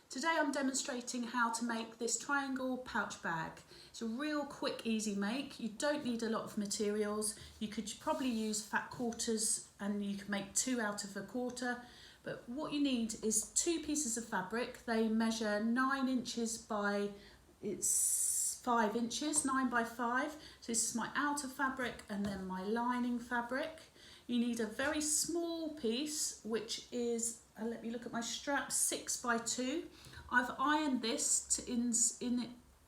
Today I'm demonstrating how to make this triangle pouch bag. It's a real quick, easy make. You don't need a lot of materials. You could probably use fat quarters and you can make 2 out of a quarter. But what you need is 2 pieces of fabric. They measure 9 inches by 5 inches, 9 by 5. So this is my outer fabric and then my lining fabric. You need a very small piece, which is, let me look at my strap, 6 by 2. I've ironed this to in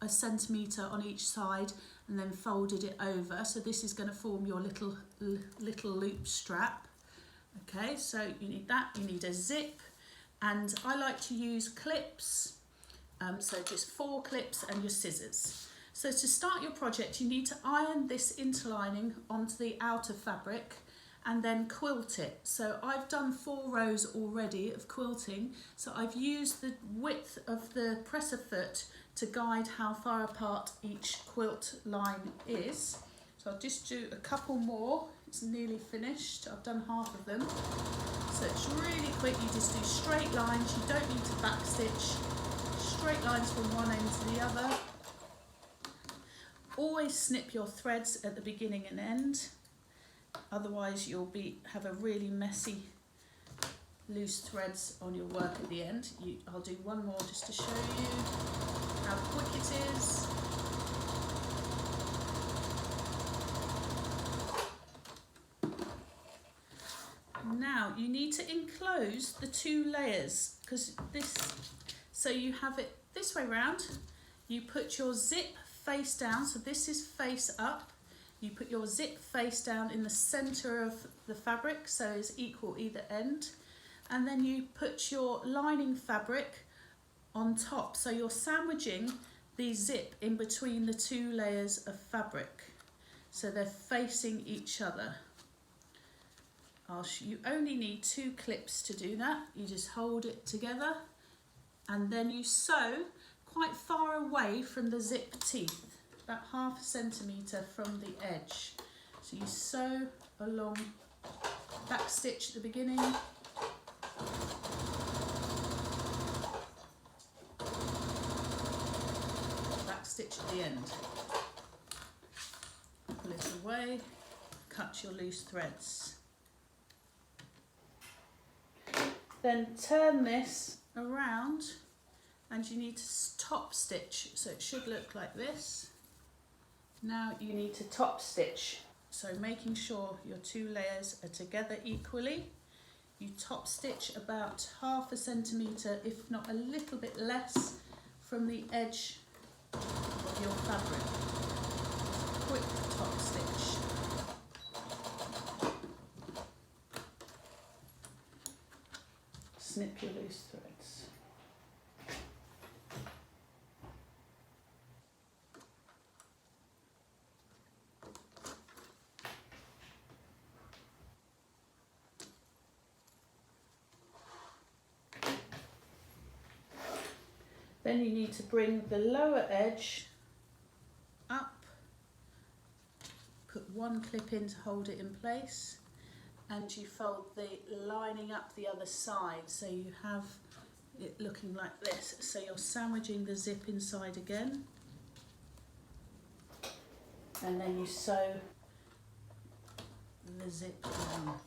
1 centimetre on each side and then folded it over. So this is going to form your little loop strap. Okay, so you need that, you need a zip, and I like to use clips, so just 4 clips and your scissors. So to start your project, you need to iron this interlining onto the outer fabric and then quilt it. So I've done 4 rows already of quilting, so I've used the width of the presser foot to guide how far apart each quilt line is. So I'll just do a couple more. It's nearly finished. I've done half of them. So it's really quick. You just do straight lines. You don't need to backstitch. Straight lines from one end to the other. Always snip your threads at the beginning and end. Otherwise you'll have a really messy loose threads on your work at the end. I'll do one more just to show you how quick it is. Now you need to enclose the 2 layers so you have it this way round. You put your zip face down, so this is face up. You put your zip face down in the center of the fabric, so it's equal either end. And then you put your lining fabric on top, so you're sandwiching the zip in between the 2 layers of fabric, so they're facing each other. You only need 2 clips to do that. You just hold it together and then you sew quite far away from the zip teeth, about 1/2 centimetre from the edge. So you sew along, back stitch at the beginning, back stitch at the end. Pull it away, cut your loose threads. Then turn this around and you need to top stitch, so it should look like this. Now you need to top stitch, so making sure your 2 layers are together equally. You top stitch about 1/2 centimetre, if not a little bit less, from the edge of your fabric. Quick top stitch. Snip your loose threads. Then you need to bring the lower edge up, put 1 clip in to hold it in place, and you fold the lining up the other side, so you have it looking like this. So you're sandwiching the zip inside again, and then you sew the zip down.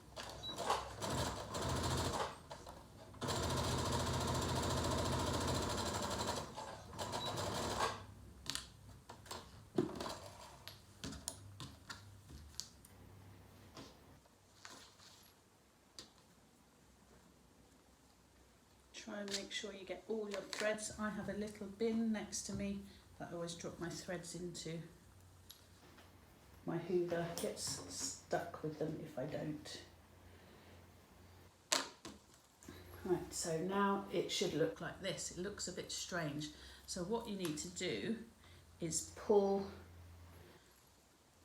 Try and make sure you get all your threads. I have a little bin next to me that I always drop my threads into. My hoover gets stuck with them if I don't. Right, so now it should look like this. It looks a bit strange. So what you need to do is pull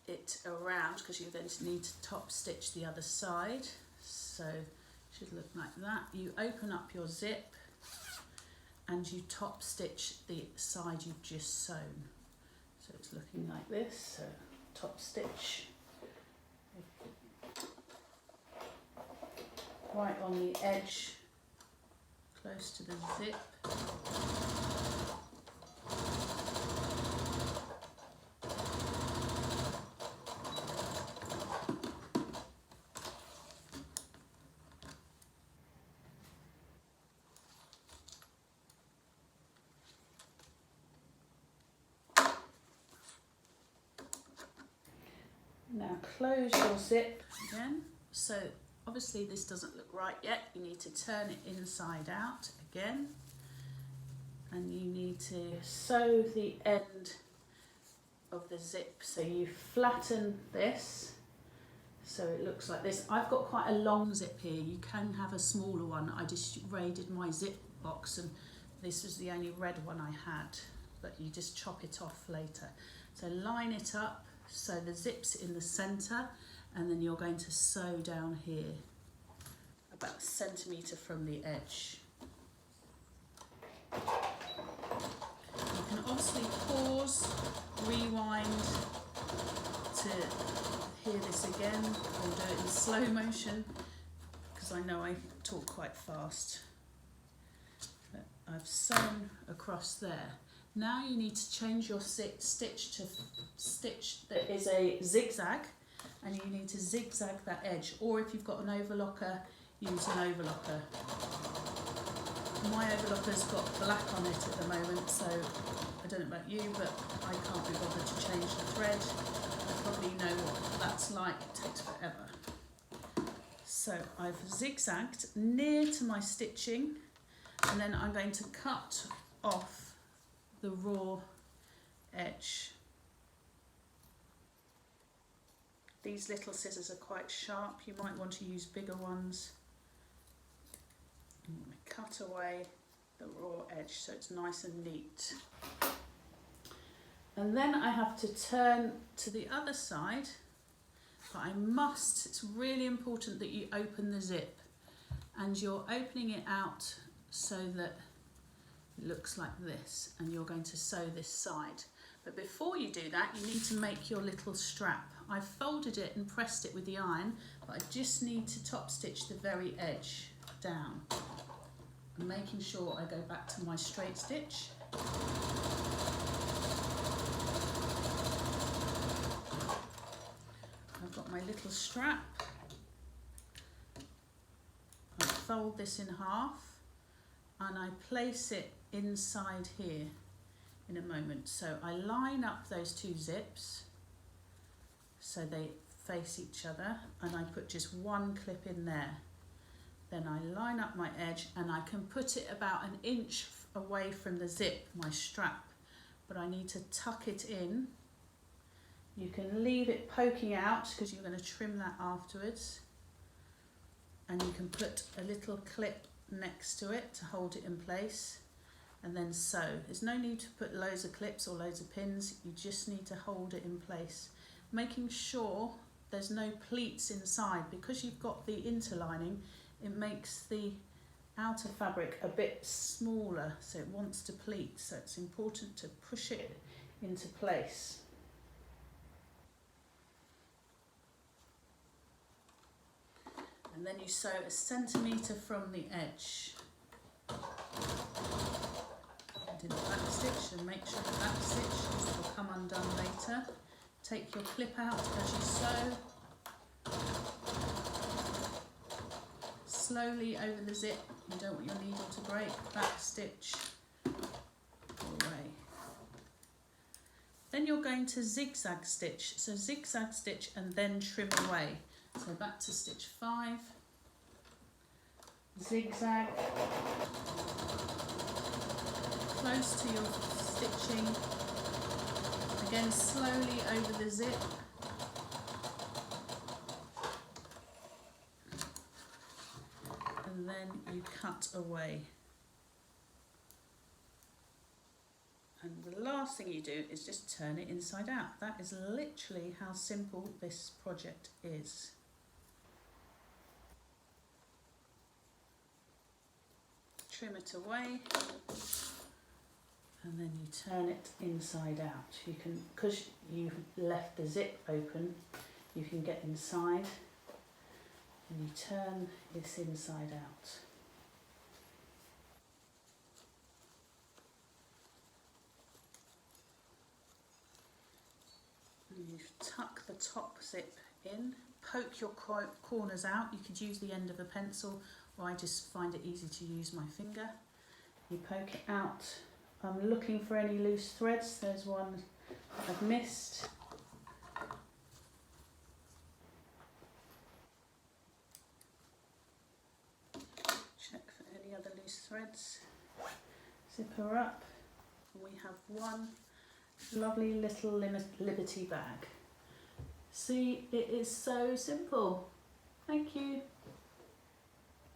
it around, because you're going to need to top stitch the other side. So should look like that. You open up your zip and you top stitch the side you've just sewn. So it's looking like this. So top stitch right on the edge, close to the zip. Now close your zip again. So obviously this doesn't look right yet. You need to turn it inside out again. And you need to sew the end of the zip. So you flatten this so it looks like this. I've got quite a long zip here. You can have a smaller one. I just raided my zip box and this was the only red one I had, but you just chop it off later. So line it up so the zip's in the centre, and then you're going to sew down here about 1 centimetre from the edge. You can obviously pause, rewind to hear this again, or do it in slow motion because I know I talk quite fast. But I've sewn across there. Now you need to change your stitch to stitch that is a zigzag, and you need to zigzag that edge, or if you've got an overlocker, use an overlocker. My overlocker's got black on it at the moment, so I don't know about you, but I can't be bothered to change the thread. I probably know what that's like, it takes forever. So I've zigzagged near to my stitching, and then I'm going to cut off the raw edge. These little scissors are quite sharp, you might want to use bigger ones. I'm going to cut away the raw edge so it's nice and neat. And then I have to turn to the other side, but I must, it's really important that you open the zip, and you're opening it out so that it looks like this, and you're going to sew this side. But before you do that, you need to make your little strap. I've folded it and pressed it with the iron, but I just need to top stitch the very edge down. I'm making sure I go back to my straight stitch. I've got my little strap. I fold this in half and I place it inside here in a moment. So I line up those two zips so they face each other, and I put just one clip in there. Then I line up my edge and I can put it about 1 inch away from the zip, my strap, but I need to tuck it in. You can leave it poking out because you're going to trim that afterwards, and you can put a little clip next to it to hold it in place, and then sew. There's no need to put loads of clips or loads of pins, you just need to hold it in place, making sure there's no pleats inside. Because you've got the interlining, it makes the outer fabric a bit smaller, so it wants to pleat, so it's important to push it into place. And then you sew 1 centimetre from the edge. And in the back stitch, and make sure the back stitch will come undone later. Take your clip out as you sew. Slowly over the zip, you don't want your needle to break, back stitch away. Then you're going to zigzag stitch, so zigzag stitch and then trim away. So back to stitch 5, zigzag, close to your stitching, again slowly over the zip. And then you cut away. And the last thing you do is just turn it inside out. That is literally how simple this project is. Trim it away, and then you turn it inside out. You can, because you've left the zip open, you can get inside. And you turn this inside out. And you tuck the top zip in, poke your corners out. You could use the end of a pencil, or I just find it easy to use my finger. You poke it out. I'm looking for any loose threads. There's one I've missed. threads, zip her up, and we have one lovely little Liberty bag. See, it is so simple. Thank you.